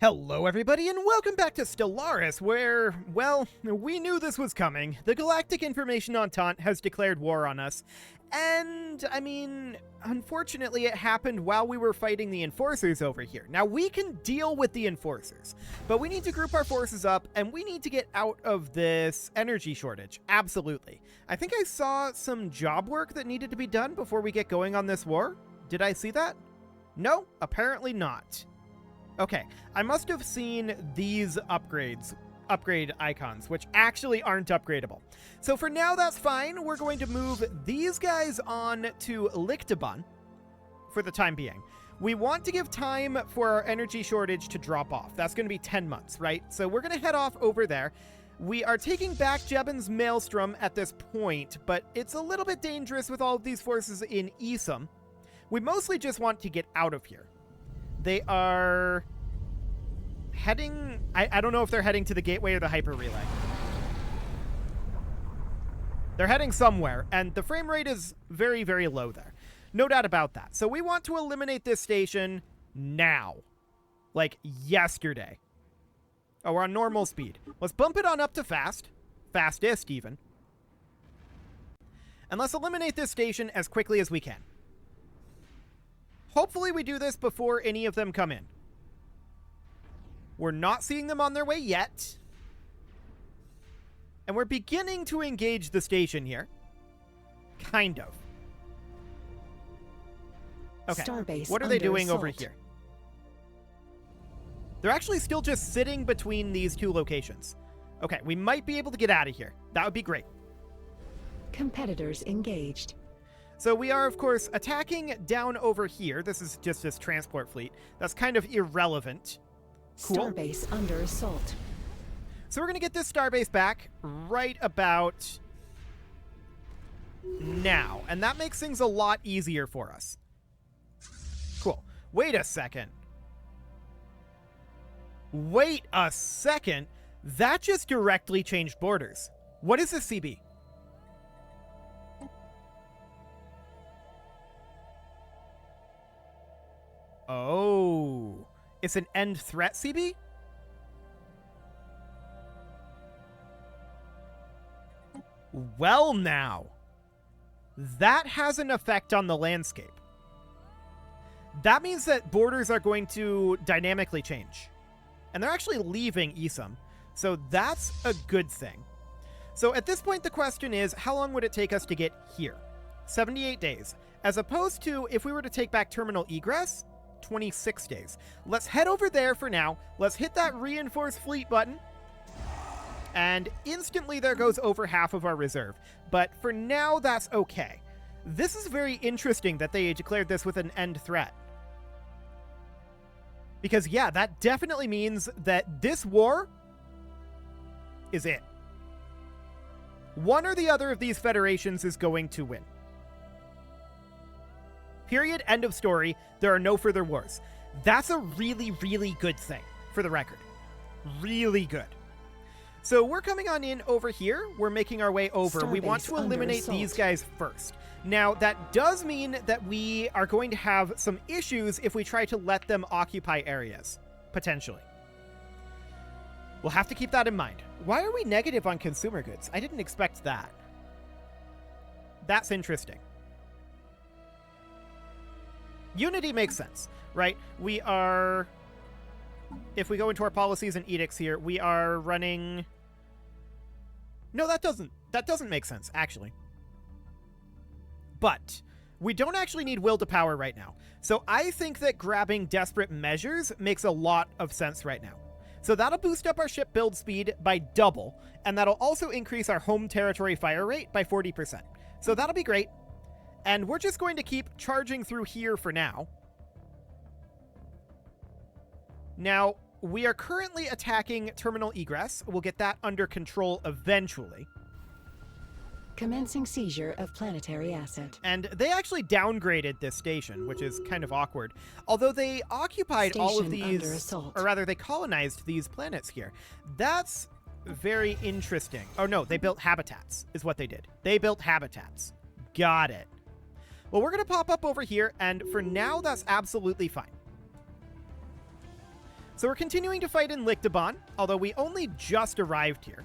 Hello everybody and welcome back to Stellaris where, well, we knew this was coming. The Galactic Information Entente has declared war on us. And, I mean, unfortunately it happened while we were fighting the Enforcers over here. Now we can deal with the Enforcers, but we need to group our forces up and we need to get out of this energy shortage. Absolutely. I think I saw some job work that needed to be done before we get going on this war. Did I see that? No, apparently not. Okay, I must have seen these upgrade icons, which actually aren't upgradable. So for now, that's fine. We're going to move these guys on to Lictabon for the time being. We want to give time for our energy shortage to drop off. That's going to be 10 months, right? So we're going to head off over there. We are taking back Jebin's Maelstrom at this point, but it's a little bit dangerous with all of these forces in Isum. We mostly just want to get out of here. They are heading... I don't know if they're heading to the gateway or the hyper relay. They're heading somewhere, and the frame rate is very, very low there. No doubt about that. So we want to eliminate this station now. Like yesterday. Oh, we're on normal speed. Let's bump it on up to fast. Fastest, even. And let's eliminate this station as quickly as we can. Hopefully we do this before any of them come in. We're not seeing them on their way yet. And we're beginning to engage the station here. Kind of. Okay, Starbase what are they doing assault. over here? They're actually still just sitting between these two locations. Okay, we might be able to get out of here. That would be great. Competitors engaged. So we are, of course, attacking down over here. This is just this transport fleet. That's kind of irrelevant. Cool. Starbase under assault. So we're going to get this starbase back right about now. And that makes things a lot easier for us. Cool. Wait a second. Wait a second. That just directly changed borders. What is this CB? Oh, it's an end threat CB? Well now, that has an effect on the landscape. That means that borders are going to dynamically change. And they're actually leaving Isum, so that's a good thing. So at this point, the question is, how long would it take us to get here? 78 days. As opposed to, if we were to take back terminal egress, 26 days. Let's head over there for now. Let's hit that reinforce fleet button. And instantly there goes over half of our reserve. But for now, that's okay. This is very interesting that they declared this with an end threat. Because yeah, that definitely means that this war is it. One or the other of these federations is going to win. Period. End of story. There are no further wars. That's a really, really good thing, for the record. Really good. So we're coming on in over here. We're making our way over. We want to eliminate these guys first. Now, that does mean that we are going to have some issues if we try to let them occupy areas, potentially. We'll have to keep that in mind. Why are we negative on consumer goods? I didn't expect that. That's interesting. Unity makes sense, right? We are, if we go into our policies and edicts here, we are running... No, that doesn't make sense, actually. But we don't actually need will to power right now. So I think that grabbing desperate measures makes a lot of sense right now. So that'll boost up our ship build speed by double, and that'll also increase our home territory fire rate by 40%. So that'll be great. And we're just going to keep charging through here for now. Now, we are currently attacking terminal egress. We'll get that under control eventually. Commencing seizure of planetary asset. And they actually downgraded this station, which is kind of awkward. Although they occupied all of these, or rather they colonized these planets here. That's very interesting. Oh no, they built habitats is what they did. They built habitats. Got it. Well, we're going to pop up over here, and for now, that's absolutely fine. So we're continuing to fight in Lictabon, although we only just arrived here.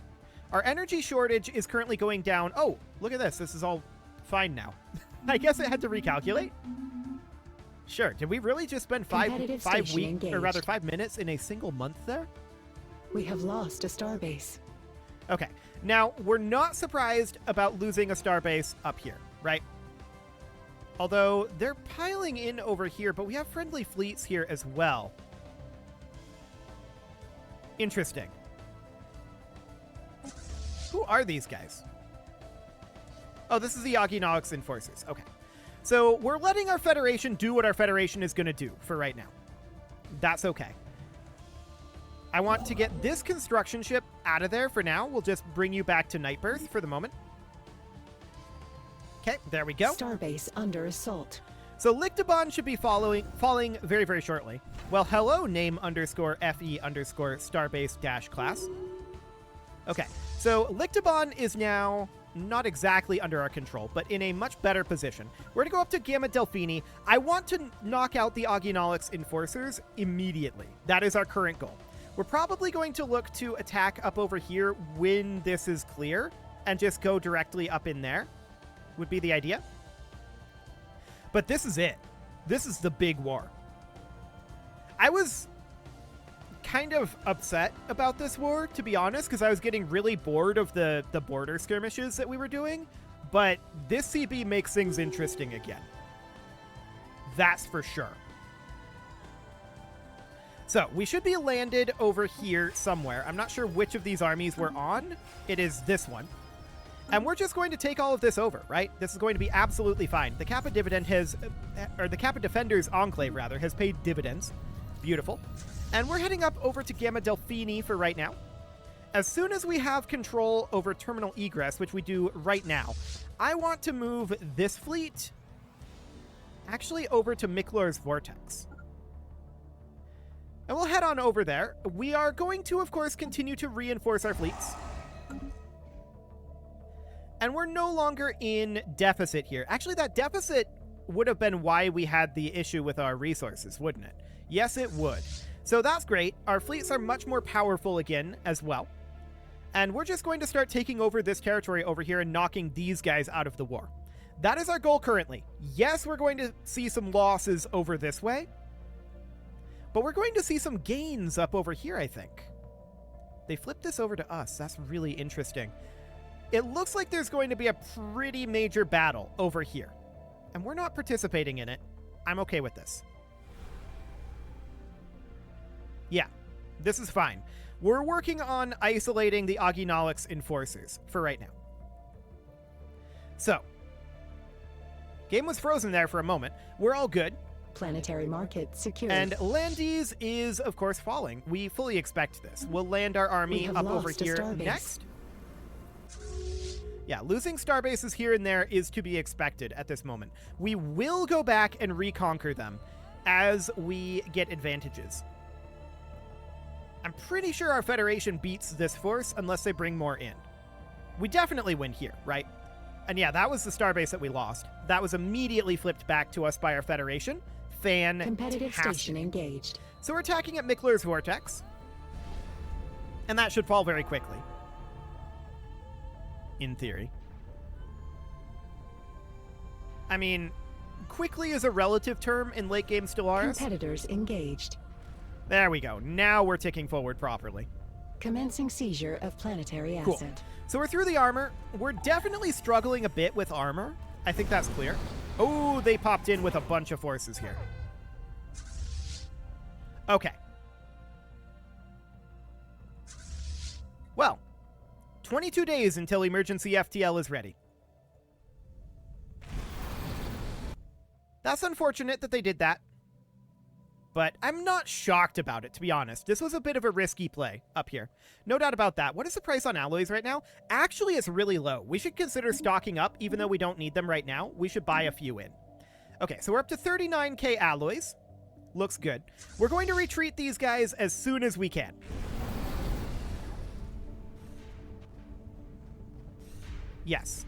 Our energy shortage is currently going down. Oh, look at this. This is all fine now. I guess it had to recalculate. Sure. Did we really just spend 5 weeks, or rather 5 minutes in a single month there? We have lost a starbase. Okay. Now, we're not surprised about losing a starbase up here, right? Although they're piling in over here, but we have friendly fleets here as well. Interesting. Who are these guys? Oh, this is the Aginolix Enforcers. Okay. So we're letting our Federation do what our Federation is going to do for right now. That's okay. I want to get this construction ship out of there for now. We'll just bring you back to Nightbirth for the moment. Okay, there we go. Starbase under assault. So Lictabon should be falling very, very shortly. Well, hello, name underscore FE underscore starbase dash class. Okay, so Lictabon is now not exactly under our control, but in a much better position. We're going to go up to Gamma Delphini. I want to knock out the Aginolix Enforcers immediately. That is our current goal. We're probably going to look to attack up over here when this is clear and just go directly up in there. Would be the idea. But this is it. This is the big war. I was kind of upset about this war, to be honest, because I was getting really bored of the border skirmishes that we were doing. But this CB makes things interesting again. That's for sure. So, we should be landed over here somewhere. I'm not sure which of these armies we're on. It is this one. And we're just going to take all of this over, right? This is going to be absolutely fine. The Kappa Dividend has, or the Kappa Defenders Enclave, rather, has paid dividends. Beautiful. And we're heading up over to Gamma Delphini for right now. As soon as we have control over terminal egress, which we do right now, I want to move this fleet actually over to Miklor's Vortex. And we'll head on over there. We are going to, of course, continue to reinforce our fleets. And we're no longer in deficit here. Actually, that deficit would have been why we had the issue with our resources, wouldn't it? Yes, it would. So that's great. Our fleets are much more powerful again as well. And we're just going to start taking over this territory over here and knocking these guys out of the war. That is our goal currently. Yes, we're going to see some losses over this way. But we're going to see some gains up over here, I think. They flipped this over to us. That's really interesting. It looks like there's going to be a pretty major battle over here. And we're not participating in it. I'm okay with this. Yeah, this is fine. We're working on isolating the Aginolix Enforcers for right now. So, game was frozen there for a moment. We're all good. Planetary market secured. And Landes is, of course, falling. We fully expect this. We'll land our army up over here next. Yeah, losing starbases here and there is to be expected at this moment. We will go back and reconquer them as we get advantages. I'm pretty sure our Federation beats this force unless they bring more in. We definitely win here, right? And yeah, that was the starbase that we lost. That was immediately flipped back to us by our Federation. Fantastic. Competitive station engaged. So we're attacking at Miklor's Vortex. And that should fall very quickly. In theory. I mean, quickly is a relative term in late game Stellaris. Competitors engaged. There we go. Now we're ticking forward properly. Commencing seizure of planetary Cool. asset. So we're through the armor. We're definitely struggling a bit with armor. I think that's clear. Oh, they popped in with a bunch of forces here. Okay. Well, 22 days until emergency FTL is ready. That's unfortunate that they did that. But I'm not shocked about it, to be honest. This was a bit of a risky play up here. No doubt about that. What is the price on alloys right now? Actually, it's really low. We should consider stocking up, even though we don't need them right now. We should buy a few in. Okay, so we're up to 39k alloys. Looks good. We're going to retreat these guys as soon as we can. Yes.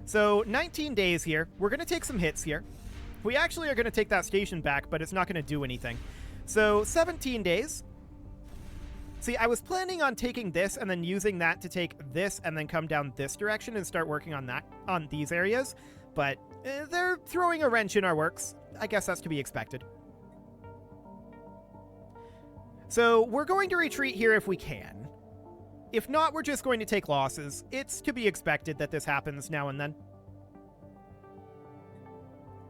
So 19 days here. We're going to take some hits here. We actually are going to take that station back, but it's not going to do anything. So 17 days. See, I was planning on taking this and then using that to take this and then come down this direction and start working on that, on these areas. But they're throwing a wrench in our works. I guess that's to be expected. So we're going to retreat here if we can. If not, we're just going to take losses. It's to be expected that this happens now and then.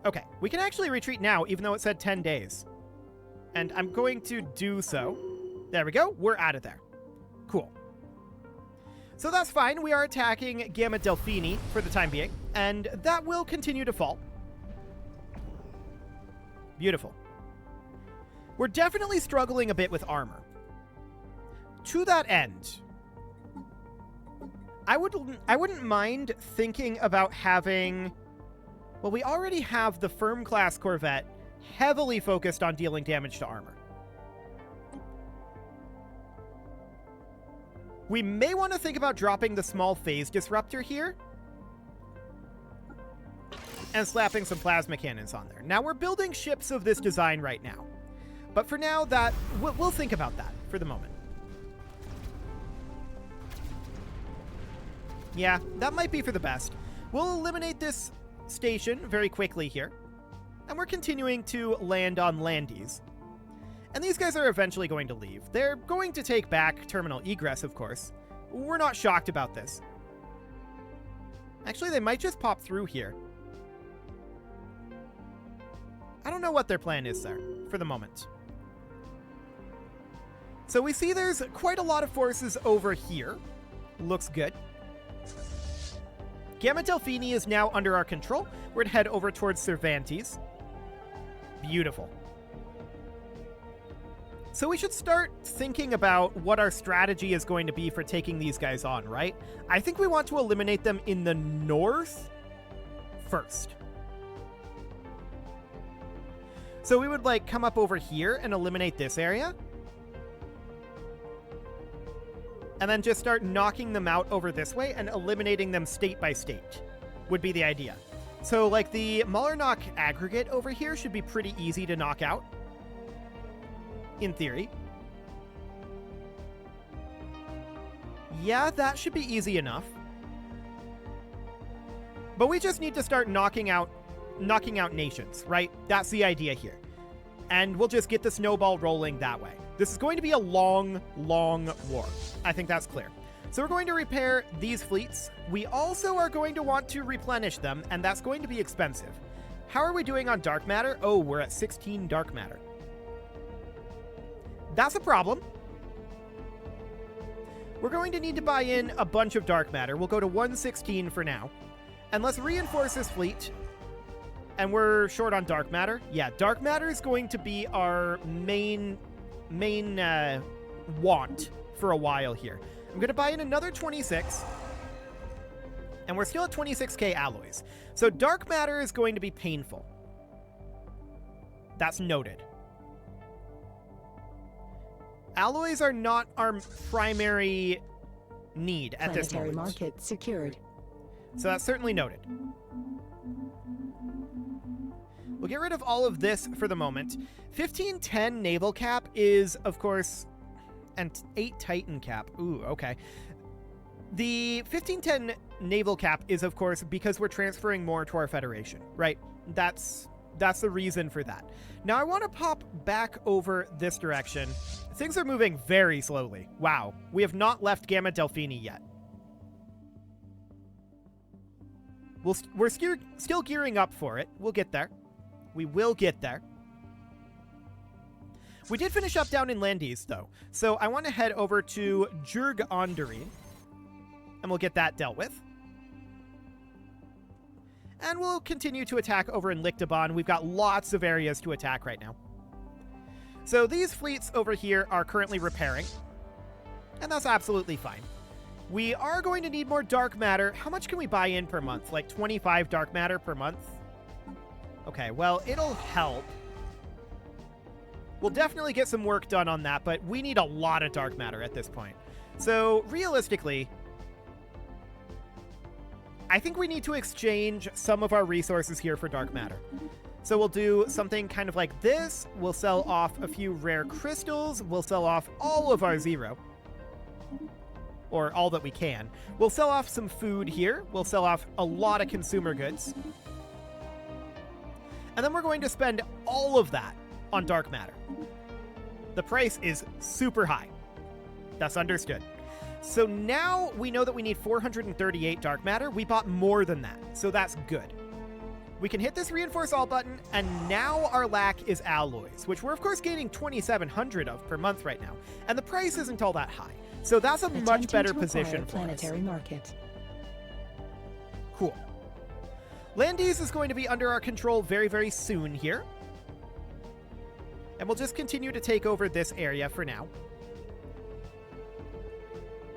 Okay, we can actually retreat now, even though it said 10 days. And I'm going to do so. There we go. We're out of there. Cool. So that's fine. We are attacking Gamma Delphini for the time being, and that will continue to fall. Beautiful. We're definitely struggling a bit with armor. To that end, I wouldn't mind thinking about having... Well, we already have the Firm-class corvette heavily focused on dealing damage to armor. We may want to think about dropping the small phase disruptor here and slapping some plasma cannons on there. Now, we're building ships of this design right now. But for now, we'll think about that for the moment. Yeah, that might be for the best. We'll eliminate this station very quickly here. And we're continuing to land on landies. And these guys are eventually going to leave. They're going to take back terminal egress, of course. We're not shocked about this. Actually, they might just pop through here. I don't know what their plan is there for the moment. So we see there's quite a lot of forces over here. Looks good. Gamma Delphini is now under our control. We're to head over towards Cervantes. Beautiful. So we should start thinking about what our strategy is going to be for taking these guys on, right? I think we want to eliminate them in the north first. So we would like come up over here and eliminate this area. And then just start knocking them out over this way and eliminating them state by state would be the idea. So like the Malarnock aggregate over here should be pretty easy to knock out. In theory. Yeah, that should be easy enough. But we just need to start knocking out nations, right? That's the idea here. And we'll just get the snowball rolling that way. This is going to be a long, long war. I think that's clear. So we're going to repair these fleets. We also are going to want to replenish them, and that's going to be expensive. How are we doing on dark matter? Oh, we're at 16 dark matter. That's a problem. We're going to need to buy in a bunch of dark matter. We'll go to 116 for now. And let's reinforce this fleet. And we're short on dark matter. Yeah, dark matter is going to be our main want for a while here. I'm going to buy in another 26. And we're still at 26k alloys. So dark matter is going to be painful. That's noted. Alloys are not our primary need at this moment. Planetary market secured. So that's certainly noted. We'll get rid of all of this for the moment. 1510 naval cap is, of course, and 8 Titan cap. Ooh, okay. The 1510 naval cap is, of course, because we're transferring more to our Federation, right? That's the reason for that. Now, I want to pop back over this direction. Things are moving very slowly. Wow. We have not left Gamma Delphini yet. We're still gearing up for it. We'll get there. We will get there. We did finish up down in Landes, though. So I want to head over to Jurg Onderine. And we'll get that dealt with. And we'll continue to attack over in Lictabon. We've got lots of areas to attack right now. So these fleets over here are currently repairing. And that's absolutely fine. We are going to need more dark matter. How much can we buy in per month? Like 25 dark matter per month? Okay, well, it'll help. We'll definitely get some work done on that, but we need a lot of dark matter at this point. So realistically, I think we need to exchange some of our resources here for dark matter. So we'll do something kind of like this. We'll sell off a few rare crystals. We'll sell off all of our zero. Or all that we can. We'll sell off some food here. We'll sell off a lot of consumer goods. And then we're going to spend all of that on dark matter. The price is super high. That's understood. So now we know that we need 438 dark matter. We bought more than that, so that's good. We can hit this reinforce all button, and now our lack is alloys, which we're of course gaining 2,700 of per month right now, and the price isn't all that high. So that's a much better position for planetary market. Cool. Landes is going to be under our control very, very soon here. And we'll just continue to take over this area for now.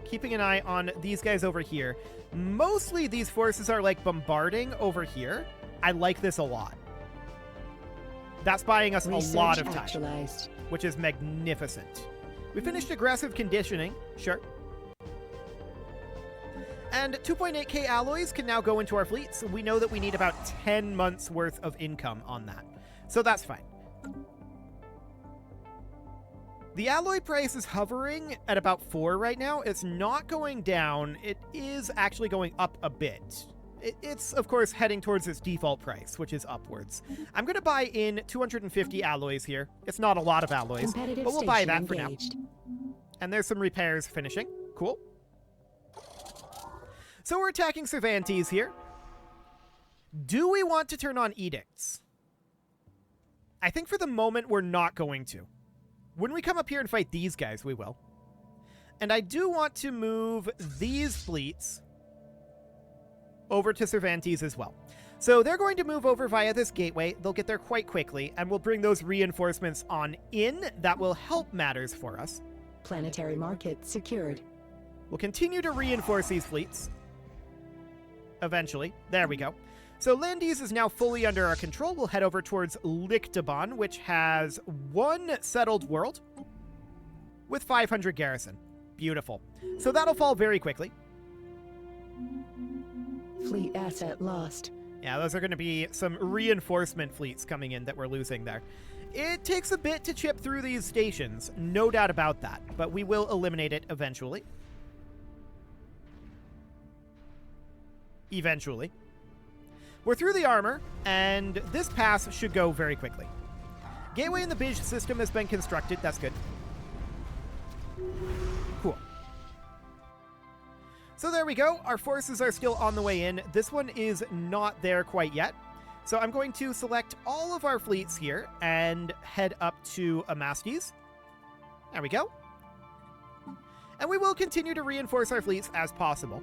Keeping an eye on these guys over here. Mostly these forces are like bombarding over here. I like this a lot. That's buying us a lot of time, which is magnificent. We finished aggressive conditioning, sure. And 2.8k alloys can now go into our fleet, so we know that we need about 10 months worth of income on that. So that's fine. The alloy price is hovering at about 4 right now. It's not going down. It is actually going up a bit. It's, of course, heading towards its default price, which is upwards. I'm going to buy in 250 alloys here. It's not a lot of alloys, but we'll buy that for now. And there's some repairs finishing. Cool. So we're attacking Cervantes here. Do we want to turn on edicts? I think for the moment we're not going to. When we come up here and fight these guys, we will. And I do want to move these fleets over to Cervantes as well. So they're going to move over via this gateway. They'll get there quite quickly, and we'll bring those reinforcements on in. That will help matters for us. Planetary market secured. We'll continue to reinforce these fleets. Eventually. There we go. So Landes is now fully under our control. We'll head over towards Lictabon, which has 1 settled world with 500 garrison. Beautiful. So that'll fall very quickly. Fleet asset lost. Yeah, those are going to be some reinforcement fleets coming in that we're losing there. It takes a bit to chip through these stations, no doubt about that, but we will eliminate it eventually. Eventually. We're through the armor, and this pass should go very quickly. Gateway in the Bij system has been constructed. That's good. Cool. So there we go. Our forces are still on the way in. This one is not there quite yet. So I'm going to select all of our fleets here and head up to Amastes. There we go. And we will continue to reinforce our fleets as possible.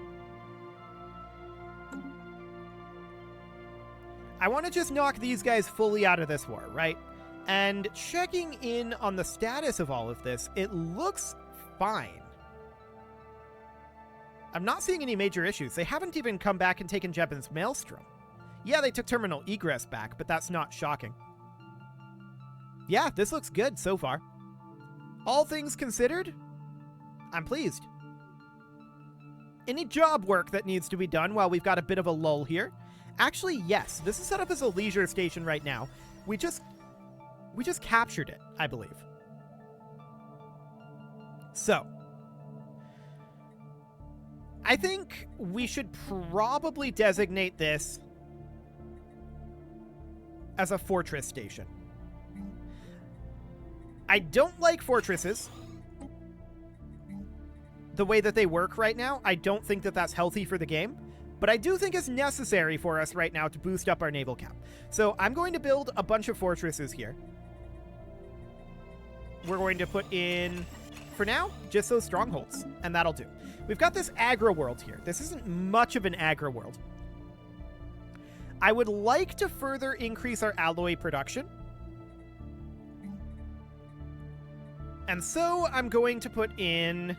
I want to just knock these guys fully out of this war, right? And checking in on the status of all of this, it looks fine. I'm not seeing any major issues. They haven't even come back and taken Jebin's Maelstrom. Yeah, they took terminal egress back, but that's not shocking. Yeah, this looks good so far. All things considered, I'm pleased. Any job work that needs to be done while we've got a bit of a lull here? Actually, yes. This is set up as a leisure station right now. We just captured it, I believe. So, I think we should probably designate this as a fortress station. I don't like fortresses. The way that they work right now, I don't think that that's healthy for the game. But I do think it's necessary for us right now to boost up our naval cap. So I'm going to build a bunch of fortresses here. We're going to put in, for now, just those strongholds. And that'll do. We've got this aggro world here. This isn't much of an aggro world. I would like to further increase our alloy production. And so I'm going to put in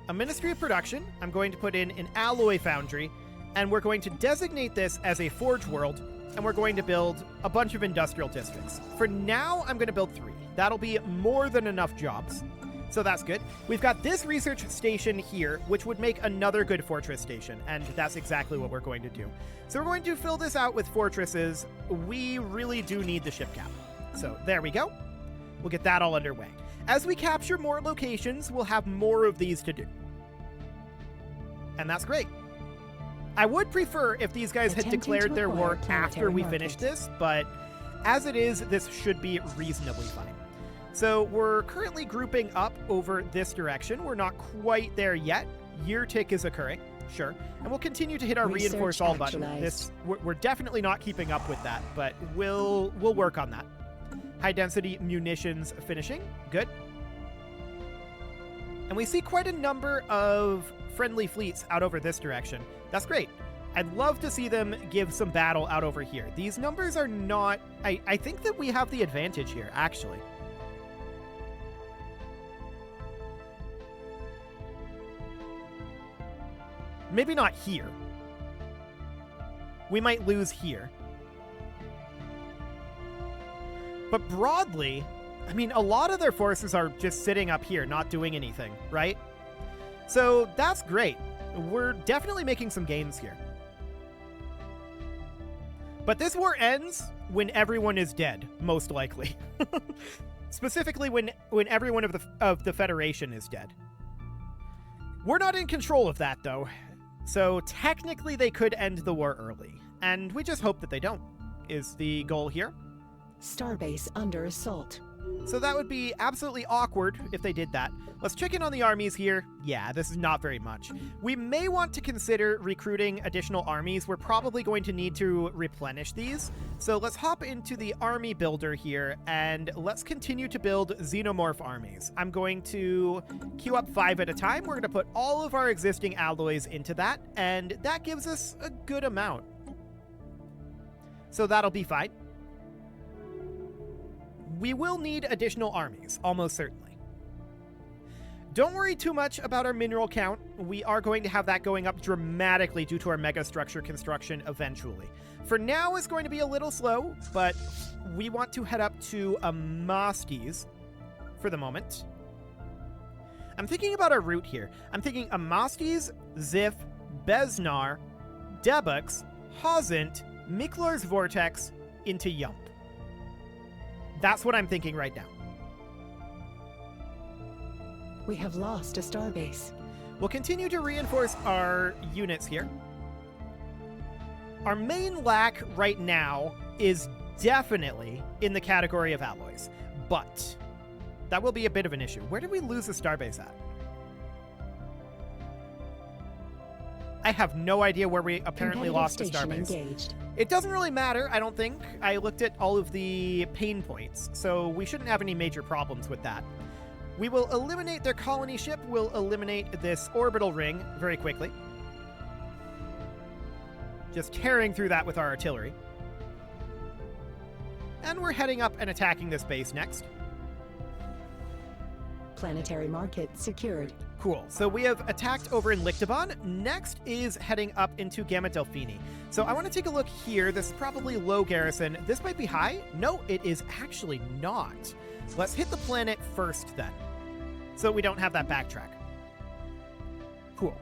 a Ministry of Production. I'm going to put in an alloy foundry, and we're going to designate this as a forge world, and we're going to build a bunch of industrial districts. For now, I'm going to build 3. That'll be more than enough jobs. So that's good. We've got this research station here, which would make another good fortress station, and that's exactly what we're going to do. So we're going to fill this out with fortresses. We really do need the ship cap. So there we go. We'll get that all underway. As we capture more locations, we'll have more of these to do. And that's great. I would prefer if these guys had declared their war after we finished this, but as it is, this should be reasonably fine. So we're currently grouping up over this direction. We're not quite there yet. Year tick is occurring, sure. And we'll continue to hit our reinforce all button. We're definitely not keeping up with that, but we'll work on that. High density munitions finishing, good. And we see quite a number of friendly fleets out over this direction. That's great. I'd love to see them give some battle out over here. These numbers are not... I think that we have the advantage here, actually. Maybe not here. We might lose here. But broadly, I mean, a lot of their forces are just sitting up here, not doing anything, right? So that's great. We're definitely making some gains here. But this war ends when everyone is dead, most likely. Specifically when everyone of the Federation is dead. We're not in control of that, though. So technically they could end the war early. And we just hope that they don't, is the goal here. Starbase under assault. So that would be absolutely awkward if they did that. Let's check in on the armies here. Yeah, this is not very much. We may want to consider recruiting additional armies. We're probably going to need to replenish these. So let's hop into the army builder here and let's continue to build xenomorph armies. I'm going to queue up 5 at a time. We're going to put all of our existing alloys into that, and that gives us a good amount. So that'll be fine. We will need additional armies, almost certainly. Don't worry too much about our mineral count. We are going to have that going up dramatically due to our megastructure construction eventually. For now, it's going to be a little slow, but we want to head up to Amastes for the moment. I'm thinking about our route here. I'm thinking Amastes, Zif, Besnar, Debux, Hazant, Miklor's Vortex, into Yump. That's what I'm thinking right now. We have lost a starbase. We'll continue to reinforce our units here. Our main lack right now is definitely in the category of alloys, but that will be a bit of an issue. Where did we lose the starbase at? I have no idea where we apparently lost the starbase. Engaged. It doesn't really matter, I don't think. I looked at all of the pain points, so we shouldn't have any major problems with that. We will eliminate their colony ship. We'll eliminate this orbital ring very quickly. Just tearing through that with our artillery. And we're heading up and attacking this base next. Planetary market secured. Cool. So we have attacked over in Lictabon. Next is heading up into Gamma Delphini. So I want to take a look here. This is probably low garrison. This might be high. No, it is actually not. Let's hit the planet first then, so we don't have that backtrack. Cool.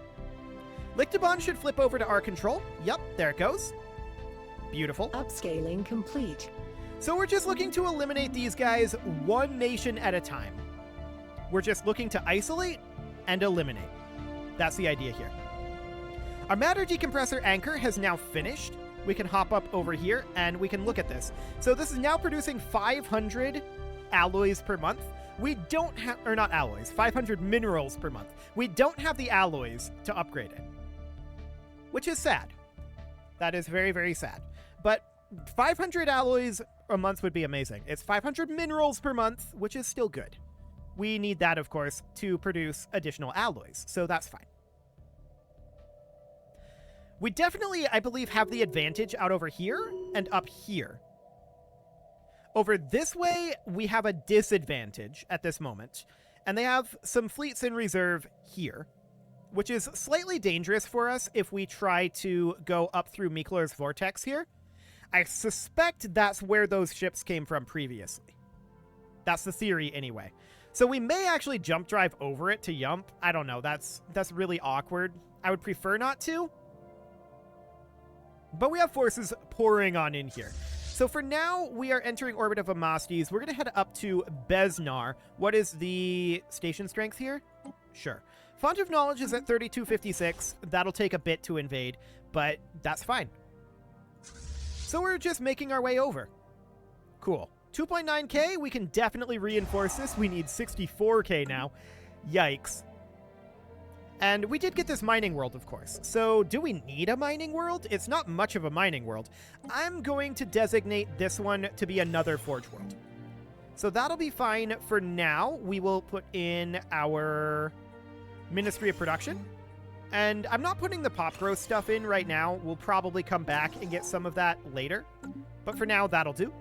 Lictabon should flip over to our control. Yep, there it goes. Beautiful. Upscaling complete. So we're just looking to eliminate these guys one nation at a time. We're just looking to isolate and eliminate. That's the idea here. Our matter decompressor anchor has now finished. We can hop up over here and we can look at this. So this is now producing 500 alloys per month. We don't have, or not alloys, 500 minerals per month. We don't have the alloys to upgrade it, which is sad. That is very, very sad. But 500 alloys a month would be amazing. It's 500 minerals per month, which is still good. We need that, of course, to produce additional alloys, so that's fine. We definitely, I believe, have the advantage out over here and up here. Over this way, we have a disadvantage at this moment, and they have some fleets in reserve here, which is slightly dangerous for us if we try to go up through Miklor's Vortex here. I suspect that's where those ships came from previously. That's the theory anyway. So we may actually jump drive over it to Yump. I don't know. That's really awkward. I would prefer not to. But we have forces pouring on in here. So for now, we are entering orbit of Amastes. We're going to head up to Besnar. What is the station strength here? Sure. Font of Knowledge is at 3256. That'll take a bit to invade, but that's fine. So we're just making our way over. Cool. 2.9k, we can definitely reinforce this. We need 64k now. Yikes. And we did get this mining world, of course. So do we need a mining world? It's not much of a mining world. I'm going to designate this one to be another forge world. So that'll be fine for now. We will put in our Ministry of Production. And I'm not putting the pop growth stuff in right now. We'll probably come back and get some of that later. But for now, that'll do.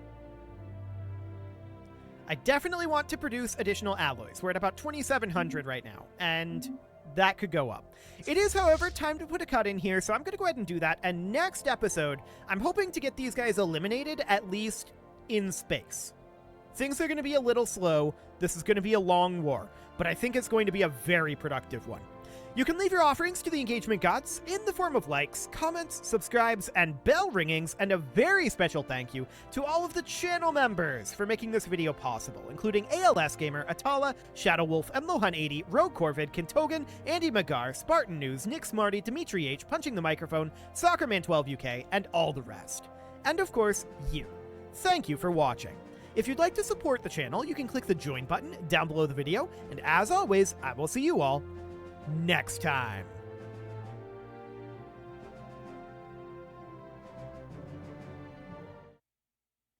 I definitely want to produce additional alloys. We're at about 2,700 right now, and that could go up. It is, however, time to put a cut in here, so I'm going to go ahead and do that. And next episode, I'm hoping to get these guys eliminated, at least in space. Things are going to be a little slow. This is going to be a long war, but I think it's going to be a very productive one. You can leave your offerings to the engagement gods in the form of likes, comments, subscribes, and bell ringings, and a very special thank you to all of the channel members for making this video possible, including ALS Gamer, Atala, Shadow Wolf, Mlohan80, Rogue Corvid, Kintogan, Andy Magar, Spartan News, Nick Smarty, Dimitri H, Punching the Microphone, Soccerman12UK, and all the rest. And of course, you. Thank you for watching. If you'd like to support the channel, you can click the join button down below the video, and as always, I will see you all next time.